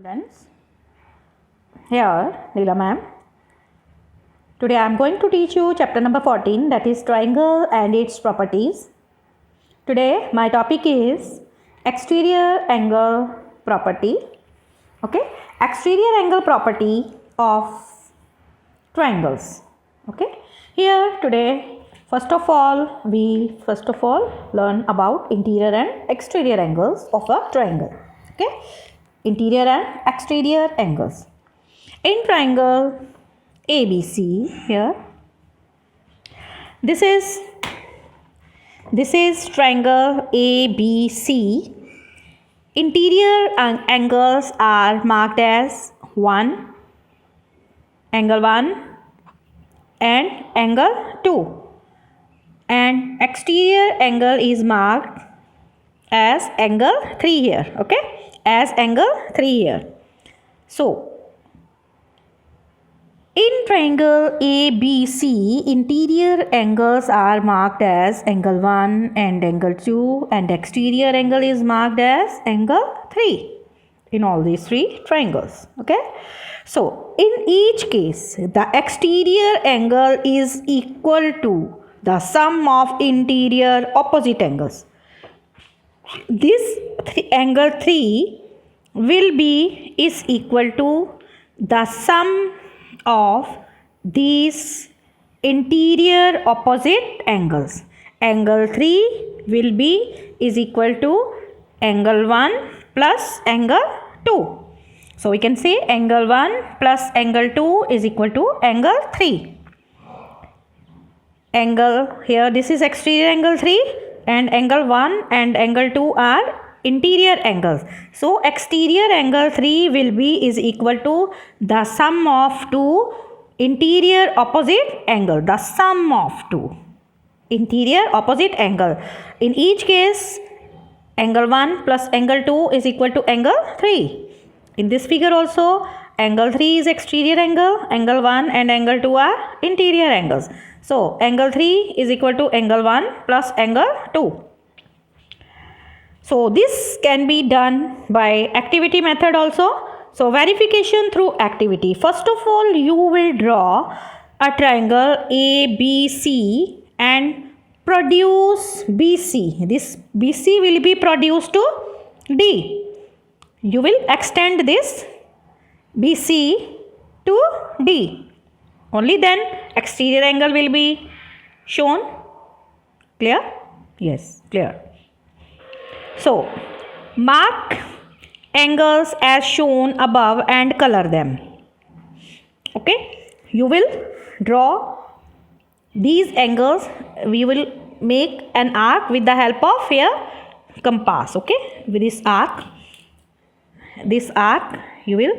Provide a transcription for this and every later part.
Students, here Neela ma'am. Today I am going to teach you chapter number 14, that is triangle and its properties. Today my topic is exterior angle property. Okay, exterior angle property of triangles. Okay, here today first of all learn about interior and exterior angles of a triangle. Okay, interior and exterior angles. In triangle ABC, here this is triangle ABC. Interior angles are marked as angle 1 and angle 2, and exterior angle is marked as angle 3 here. Okay, as angle 3 here. So in triangle ABC, interior angles are marked as angle 1 and angle 2, and exterior angle is marked as angle 3 in all these three triangles. Okay, so in each case the exterior angle is equal to the sum of interior opposite angles. This angle 3 is equal to the sum of these interior opposite angles. Angle 3 is equal to angle 1 plus angle 2. So we can say angle 1 plus angle 2 is equal to angle 3. Angle here, this is exterior angle 3, and angle 1 and angle 2 are interior angles. So exterior angle 3 is equal to the sum of two interior opposite angle. The sum of two interior opposite angle. In each case, angle 1 plus angle 2 is equal to angle 3. In this figure also, angle 3 is exterior angle 1 and angle 2 are interior angles. So angle 3 is equal to angle 1 plus angle 2. So this can be done by activity method also. So verification through activity. First of all, you will draw a triangle ABC and produce BC. This BC will be produced to D. You will extend this BC to D. Only then exterior angle will be shown. Clear? Yes, clear. So mark angles as shown above and color them. Okay, you will draw these angles. We will make an arc with the help of here compass. Okay, with this arc you will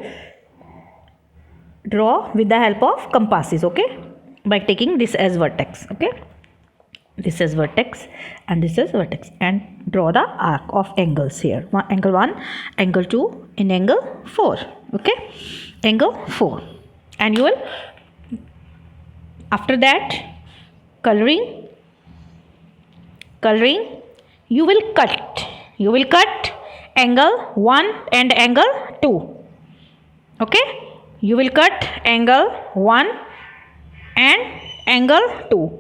draw with the help of compasses. Okay, by taking this as vertex. Okay, this is vertex and this is vertex, and draw the arc of angles here. Angle 1, angle 2 and angle 4. Okay, angle 4, and you will after that coloring you will cut angle 1 and angle 2. Okay, you will cut angle 1 and angle 2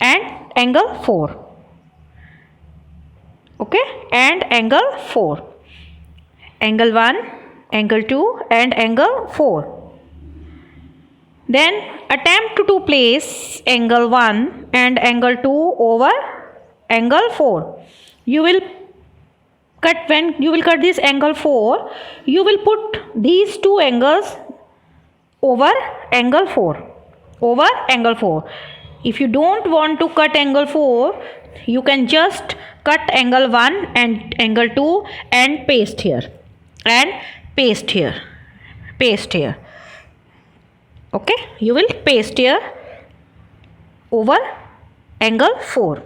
and angle 4. Okay, and angle 4. Angle 1, angle 2 and angle 4. Then attempt to place angle 1 and angle 2 over angle 4. You will cut, when you will cut this angle 4, you will put these two angles over angle 4. Over angle 4. If you don't want to cut angle 4, you can just cut angle 1 and angle 2 and paste here. Okay, you will paste here over angle 4.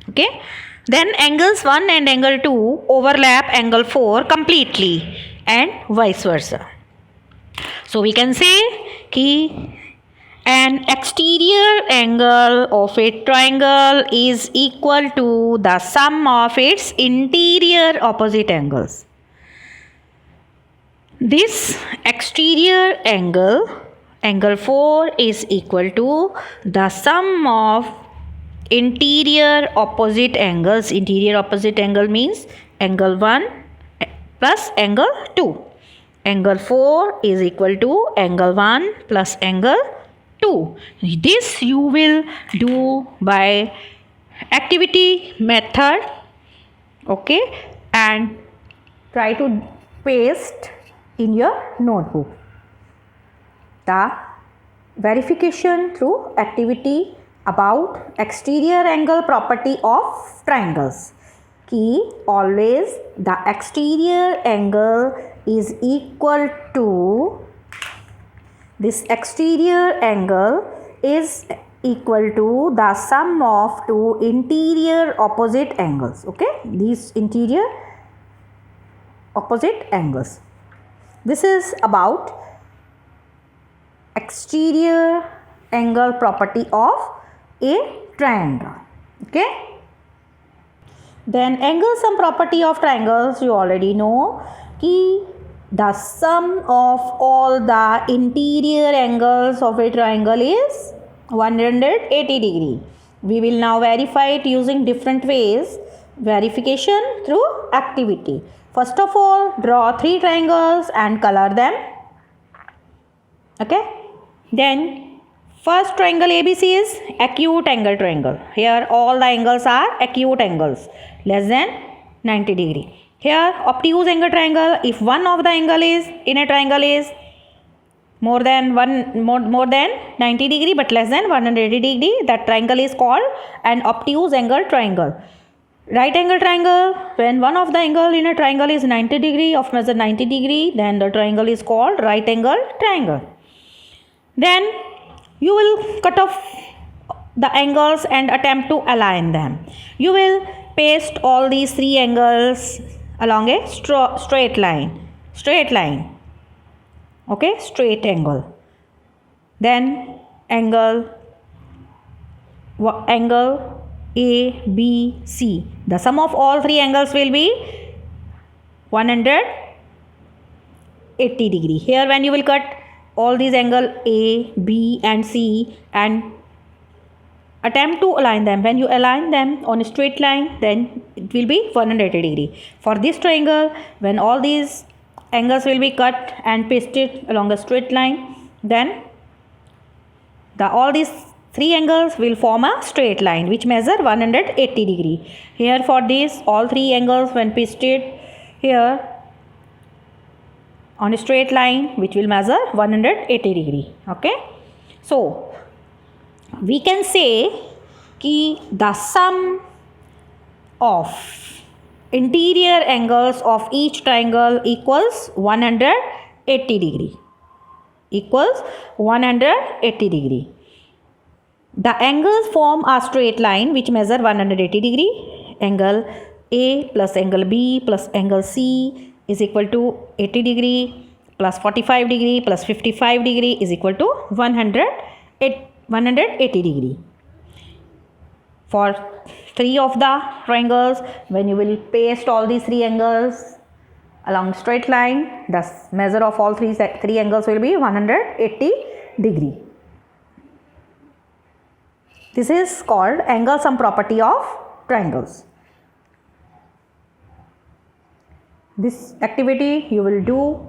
Okay, then angles 1 and angle 2 overlap angle 4 completely and vice versa. So we can say ki an exterior angle of a triangle is equal to the sum of its interior opposite angles. This exterior angle, angle 4, is equal to the sum of interior opposite angles. Interior opposite angle means angle 1 plus angle 2. Angle 4 is equal to angle 1 plus angle 2. This you will do by activity method, okay, and try to paste in your notebook. The verification through activity about exterior angle property of triangles. Key, always the exterior angle is equal to, this exterior angle is equal to the sum of two interior opposite angles. Okay, these interior opposite angles. This is about exterior angle property of a triangle. Okay. Then angle sum property of triangles, you already know कि the sum of all the interior angles of a triangle is 180 degree. We will now verify it using different ways. Verification through activity. First of all, draw 3 triangles and color them. Okay. Then first triangle ABC is acute angle triangle. Here all the angles are acute angles, less than 90 degree. Here obtuse angle triangle, if one of the angle is in a triangle is more than 90 degree but less than 180 degree, that triangle is called an obtuse angle triangle. Right angle triangle, when one of the angle in a triangle is 90 degree, of measure 90 degree, then the triangle is called right angle triangle. Then you will cut off the angles and attempt to align them. You will paste all these 3 angles along a straight line. Okay, straight angle. Then angle A, B, C. The sum of all 3 angles will be 180 degree. Here when you will cut all these angles A, B and C and attempt to align them, when you align them on a straight line, then it will be 180 degree. For this triangle, when all these angles will be cut and pasted along a straight line, then all these 3 angles will form a straight line which measure 180 degree. Here for this, all 3 angles when pasted here on a straight line which will measure 180 degree. Okay. So we can say कि the sum of interior angles of each triangle equals 180 degree. Equals 180 degree. The angles form a straight line which measure 180 degree. Angle A plus angle B plus angle C is equal to 80 degree plus 45 degree plus 55 degree is equal to 180 degree. For 3 of the triangles, when you will paste all these 3 angles along straight line, the measure of all 3 angles will be 180 degree. This is called angle sum property of triangles. This activity you will do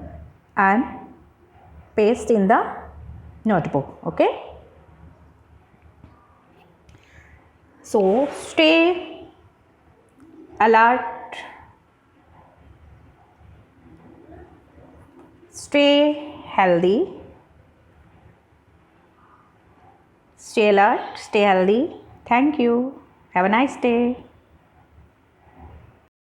and paste in the notebook. Okay. So stay alert, stay healthy, stay alert, stay healthy. Thank you. Have a nice day.